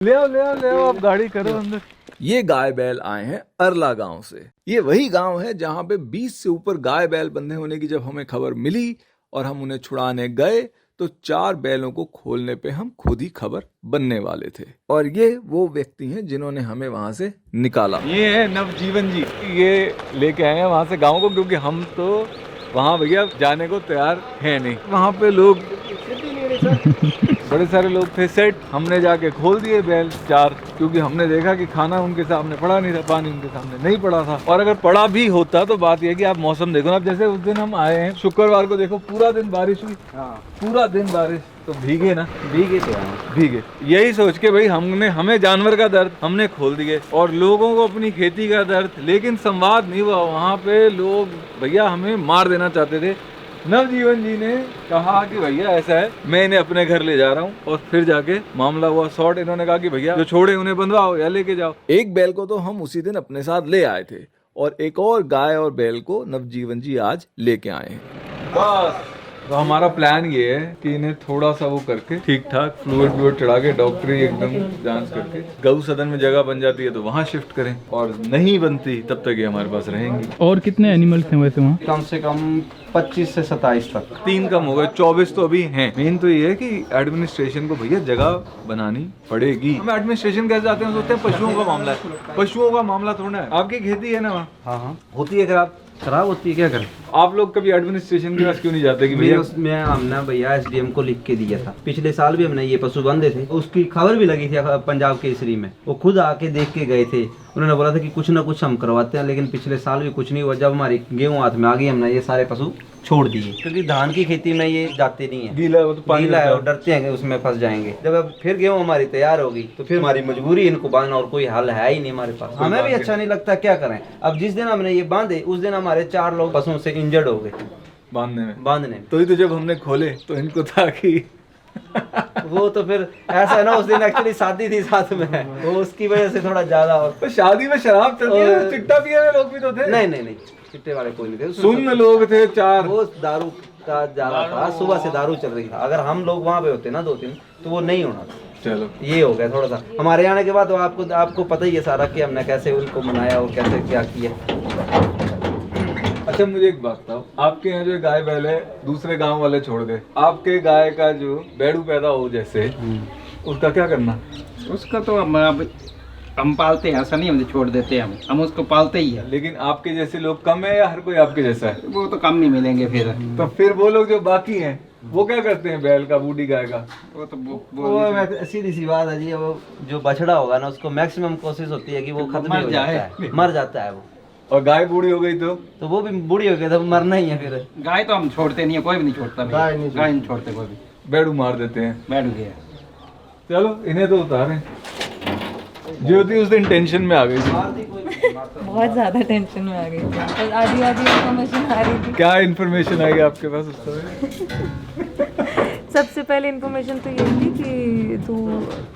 ले आओ आप गाड़ी करो अंदर। ये गाय बैल आए हैं अरला गांव से। ये वही गांव है जहां पे 20 से ऊपर गाय बैल बंधे होने की जब हमें खबर मिली और हम उन्हें छुड़ाने गए तो 4 बैलों को खोलने पे हम खुद ही खबर बनने वाले थे। और ये वो व्यक्ति हैं जिन्होंने हमें वहां से निकाला। ये है नवजीवन जी, ये लेके आए हैं वहां से गाँव को, क्योंकि हम तो वहाँ भैया जाने को तैयार है नहीं। वहाँ पे लोग बड़े सारे लोग थे सेट। हमने जाके खोल दिए बैल 4, क्योंकि हमने देखा कि खाना उनके सामने पड़ा नहीं था, पानी उनके सामने नहीं पड़ा था। और अगर पड़ा भी होता तो बात यह कि आप मौसम देखो ना, अब जैसे उस दिन हम आए हैं शुक्रवार को, देखो पूरा दिन बारिश हुई। पूरा दिन बारिश, तो भीगे ना, भीगे। यही सोच के भाई हमें जानवर का दर्द हमने खोल दिए और लोगों को अपनी खेती का दर्द, लेकिन संवाद नहीं हुआ। वहाँ पे लोग भैया हमें मार देना चाहते थे। नवजीवन जी ने कहा कि भैया ऐसा है, मैं इन्हें अपने घर ले जा रहा हूँ। और फिर जाके मामला हुआ सॉर्ट। इन्होंने कहा कि भैया जो छोड़े उन्हें बंधवाओ या लेके जाओ। एक बैल को तो हम उसी दिन अपने साथ ले आए थे और एक और गाय और बैल को नवजीवन जी आज लेके आए हैं। बस तो हमारा प्लान ये है कि इन्हें थोड़ा सा वो करके ठीक ठाक फ्लूइड चढ़ा के डॉक्टरी एकदम जांच करके गौ सदन में जगह बन जाती है तो वहाँ शिफ्ट करें, और नहीं बनती तब तक ये हमारे पास रहेंगी। और कितने एनिमल्स हैं वैसे वहाँ? कम से कम 25 से 27 तक। 3 कम हो गए, 24 तो अभी हैं। मेन तो ये है कि एडमिनिस्ट्रेशन को भैया जगह बनानी पड़ेगी। हम एडमिनिस्ट्रेशन कैसे जाते हैं, सोचते हैं पशुओं का मामला है। पशुओं का मामला थोड़ा है। आपकी खेती है ना वहाँ? हाँ होती है। खराब होती है, क्या करें। आप लोग कभी एडमिनिस्ट्रेशन के पास क्यों नहीं जाते कि भैया? उसमें हमने भैया SDM को लिख के दिया था। पिछले साल भी हमने ये पशु बंधे थे, उसकी खबर भी लगी थी पंजाब केसरी में। वो खुद आके देख के गए थे। उन्होंने बोला था कि कुछ ना कुछ हम करवाते हैं, लेकिन पिछले साल भी कुछ नहीं हुआ। जब हमारी गेहूं हाथ में आ गई, हमने ये सारे पशु छोड़ दिए, क्योंकि धान की खेती में ये जाते नहीं है। गीला वो तो पानी गीला है और डरते हैं कि उसमें फंस जाएंगे। जब अब फिर गेहूं हमारी तैयार होगी तो फिर हमारी मजबूरी इनको बांधना, और कोई हल है ही नहीं हमारे पास। हमें भी अच्छा नहीं लगता, क्या करें। अब जिस दिन हमने ये बांधे उस दिन हमारे 4 लोग पशुओं से इंजर्ड हो गए बांधने में। तो ही तो जब हमने खोले तो इनको था कि वो तो फिर ऐसा है ना, उस दिन एक्चुअली शादी थी साथ में, वो उसकी वजह से थोड़ा ज्यादा। और तो शादी में शराब चलती है, चिट्टा पिए हुए लोग भी तो थे। नहीं चिट्टे वाले कोई नहीं थे, सुन्न लोग थे 4। वो दारू का ज्यादा था, सुबह से दारू चल रही था। अगर हम लोग वहाँ पे होते ना 2-3 तो वो नहीं होना था। चलो ये हो गया थोड़ा सा हमारे आने के बाद। तो आपको पता ही है सारा कि हमने कैसे उनको मनाया और कैसे क्या किया। अच्छा मुझे एक बात बताओ, आपके यहाँ जो गाय बैल है दूसरे गांव वाले छोड़ गए, आपके गाय का जो बैडू पैदा हो जैसे, उसका क्या करना? उसका तो हम पालते हैं, ऐसा नहीं हम छोड़ देते हैं। हम उसको पालते ही है। लेकिन आपके जैसे लोग कम है या हर कोई आपके जैसा है? वो तो कम नहीं मिलेंगे फिर। तो फिर वो लोग जो बाकी हैं वो क्या करते हैं बैल का, बूढ़ी गाय का? वो तो वो सीधी सी बात है जी। वो जो बछड़ा होगा ना, उसको मैक्सिमम कोशिश होती है कि वो खत्म ही हो जाता है, मर जाता है वो। और गाय बूढ़ी हो गई तो वो भी बूढ़ी हो गई तो मरना ही है फिर। गाय तो हम छोड़ते नहीं है, कोई भी नहीं छोड़ता। गाय नहीं छोड़ते कोई भी, बैडू मार देते हैं। बैठ गया। चलो इन्हें तो उतारें। ज्योति उस दिन टेंशन में आ गई थी, बहुत ज्यादा टेंशन में आ गई थी। आधी इन्फॉर्मेशन आ रही थी। क्या इन्फॉर्मेशन आई आपके पास उस समय? सबसे पहले इन्फॉर्मेशन तो ये थी कि तू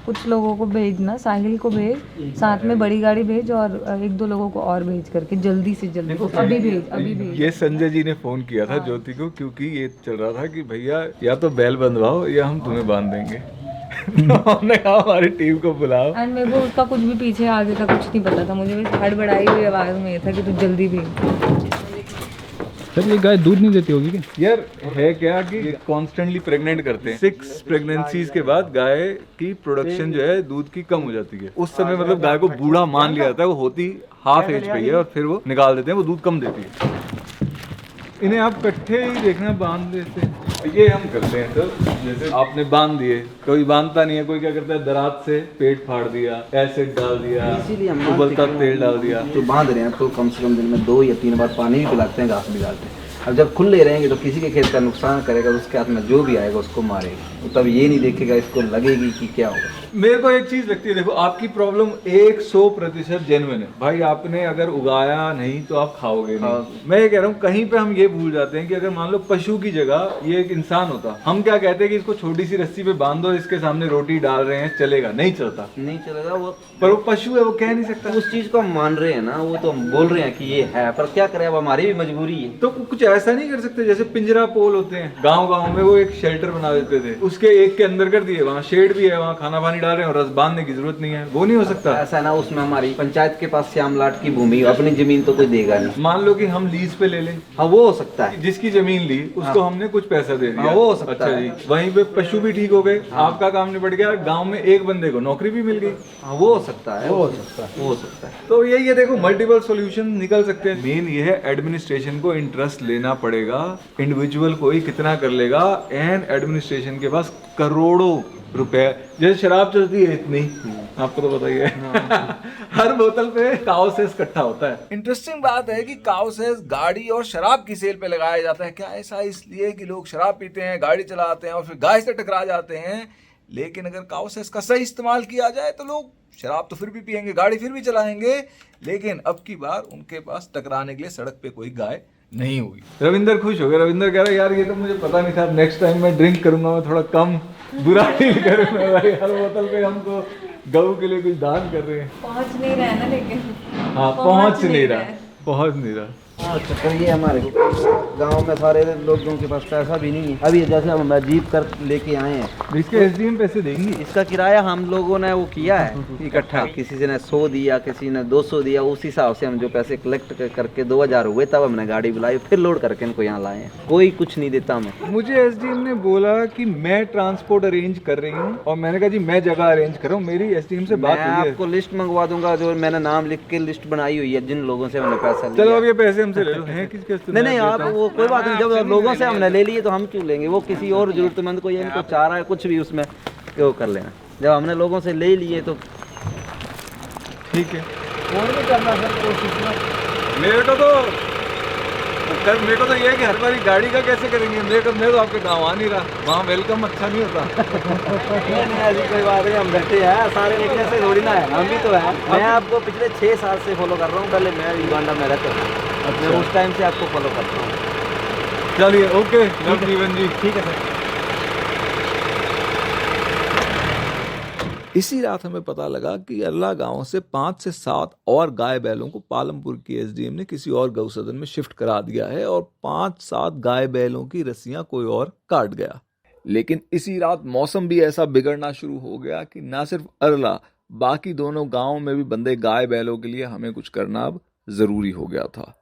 कुछ लोगों को भेजना, साहिल को भेज, साथ में बड़ी गाड़ी भेज और 1-2 लोगों को और भेज करके जल्दी से जल्दी। अभी भेज। ये संजय जी ने फोन किया था ज्योति को, क्योंकि ये चल रहा था कि भैया या तो बैल बंधवाओ या हम तुम्हें बांध देंगे। तो हमने कहा हमारी टीम को बुलाओ। एंड मेरे को उसका कुछ भी पीछे आगे का कुछ नहीं पता था। मुझे बस हड़बड़ाई हुई आवाज में ये था कि तू जल्दी भेज। सर ये गाय दूध नहीं देती होगी क्या? यार है क्या कि कॉन्स्टेंटली प्रेग्नेंट करते हैं। 6 प्रेगनेंसीज के बाद गाय की प्रोडक्शन जो है दूध की कम हो जाती है। उस समय मतलब गाय को बूढ़ा मान लिया जाता है, वो होती हाफ एज पे ही है और फिर वो निकाल देते हैं, वो दूध कम देती है। इन्हें आप इकट्ठे ही देखना बांध देते हैं। ये हम करते हैं सर, जैसे आपने बांध दिए, कोई बांधता नहीं है। कोई क्या करता है, दरात से पेट फाड़ दिया, एसिड डाल दिया, उबलता तेल डाल दिया। तो बांध रहे हैं तो कम से कम दिन में 2 या 3 बार पानी भी पिलाते हैं, घास भी डालते हैं। अब जब खुले रहेंगे तो किसी के खेत का नुकसान करेगा, उसके हाथ में जो भी आएगा उसको मारेगा। तो तब ये नहीं देखेगा इसको लगेगी कि क्या होगा। मेरे को एक चीज लगती है, देखो आपकी प्रॉब्लम 100% जेन्युइन है भाई। आपने अगर उगाया नहीं तो आप खाओगे नहीं। मैं ये कह रहा हूँ कहीं पे हम ये भूल जाते हैं कि अगर मान लो पशु की जगह ये एक इंसान होता, हम क्या कहते हैं कि इसको छोटी सी रस्सी पे बांध दो, इसके सामने रोटी डाल रहे हैं, चलेगा? नहीं चलता, नहीं चलेगा वो। पर वो पशु है, वो कह नहीं सकता। उस चीज को हम मान रहे हैं ना, वो तो हम बोल रहे हैं कि ये है, पर क्या करें, अब हमारी भी मजबूरी है। तो कुछ ऐसा नहीं कर सकते जैसे पिंजरा पोल होते हैं गांव में, वो एक शेल्टर बना देते थे, उसके एक के अंदर कर दिए, वहाँ शेड भी है, वहाँ खाना पानी डाल रहे हैं और रस बांधने की जरूरत नहीं है, वो नहीं हो सकता। ऐसा ना, उसमें हमारी पंचायत के पास श्यामलाट की भूमि, अपनी जमीन तो कोई देगा नहीं। मान लो कि हम लीज पे ले लें, हाँ वो हो सकता है। जिसकी जमीन ली उसको हमने कुछ पैसा दे दिया, वो हो सकता है। जी, वहीं पे पशु भी ठीक हो गए, आपका काम निपट गया, गाँव में एक बंदे को नौकरी भी मिल गई। हाँ वो हो सकता है, वो हो सकता है। तो यही है, देखो मल्टीपल सॉल्यूशन निकल सकते हैं। मेन ये है एडमिनिस्ट्रेशन को इंटरेस्ट लेना पड़ेगा, इंडिविजुअल कोई कितना कर लेगा, एंड एडमिनिस्ट्रेशन के पास करोड़ों रुपए, जैसे शराब चलती है इतनी, आपको तो बताइए हर बोतल पे काउ सेस इकट्ठा होता है। इंटरेस्टिंग बात है कि काउ सेस गाड़ी और शराब की सेल पे लगाया जाता है। क्या ऐसा इसलिए कि लोग शराब पीते हैं, गाड़ी चलाते हैं और फिर गाय से टकरा जाते हैं, लेकिन अगर काउ सेस का सही इस्तेमाल किया जाए तो लोग शराब तो फिर भी पियेंगे, गाड़ी फिर भी चलाएंगे, लेकिन अब की बार उनके पास टकराने के लिए सड़क पे कोई गाय नहीं हुई। रविंदर खुश हो गया, रविंदर कह रहा है यार ये तो मुझे पता नहीं था, नेक्स्ट टाइम मैं ड्रिंक करूंगा, मैं थोड़ा कम बुरा फील करूंगा, हर बोतल पे हम तो गऊ के लिए कुछ दान कर रहे हैं। पहुंच नहीं रहा है ना, लेकिन हाँ पहुंच नहीं रहा। हाँ चक्कर ये हमारे गांव में सारे लोगों के पास पैसा भी नहीं है। अभी जैसे हम जीप कर लेके आए हैं, इसके एसडीएम पैसे देंगे, इसका किराया हम लोगों ने वो किया है इकट्ठा, किसी ने 100 दिया, किसी ने 200 दिया, उस हिसाब से हम जो पैसे कलेक्ट करके 2000 हुए, तब हमने गाड़ी बुलाई, फिर लोड करके इनको यहाँ लाए हैं। कोई कुछ नहीं देता हमें। मुझे एसडीएम ने बोला कि मैं ट्रांसपोर्ट अरेंज कर रही हूँ, और मैंने कहा जी मैं जगह अरेंज कर रहा हूँ, मेरी एसडीएम से बात हुई है। आपको लिस्ट मंगवा दूंगा, जो मैंने नाम लिख के लिस्ट बनाई हुई है, जिन लोगों से हमने पैसा लिया। चलो अब ये पैसे हमसे ले लो, हैं किसके? नहीं आप वो कोई बात नहीं, जब लोगों से हमने ले लिए तो हम क्यों लेंगे, वो किसी और जरूरतमंद को, इनको चाह रहा है कुछ भी उसमें वो कर लेना, जब हमने लोगों से ले लिए तो ठीक है। और भी करना सर कोशिश में। मेरे को तो ये है कि हर बारी गाड़ी का कैसे करेंगे, मैं तो आपके गाँव आ नहीं रहा, वहाँ वेलकम अच्छा नहीं होता। नहीं ऐसी कोई बात नहीं, हम बैठे हैं सारे, लेकिन ऐसे थोड़ी ना है, हम भी तो है। मैं आपको पिछले 6 साल से फॉलो कर रहा हूँ, पहले मैं युगांडा में रहता था, मैं उस टाइम से आपको फॉलो करता हूँ। चलिए ओके नवजीवन जी, ठीक है सर। इसी रात हमें पता लगा कि अल्लाह गांव से 5 से 7 और गाय बैलों को पालमपुर की एसडीएम ने किसी और गौसदन में शिफ्ट करा दिया है, और 5-7 गाय बैलों की रस्सियां कोई और काट गया। लेकिन इसी रात मौसम भी ऐसा बिगड़ना शुरू हो गया कि ना सिर्फ अरला, बाकी दोनों गांव में भी बंदे गाय बैलों के लिए हमें कुछ करना अब जरूरी हो गया था।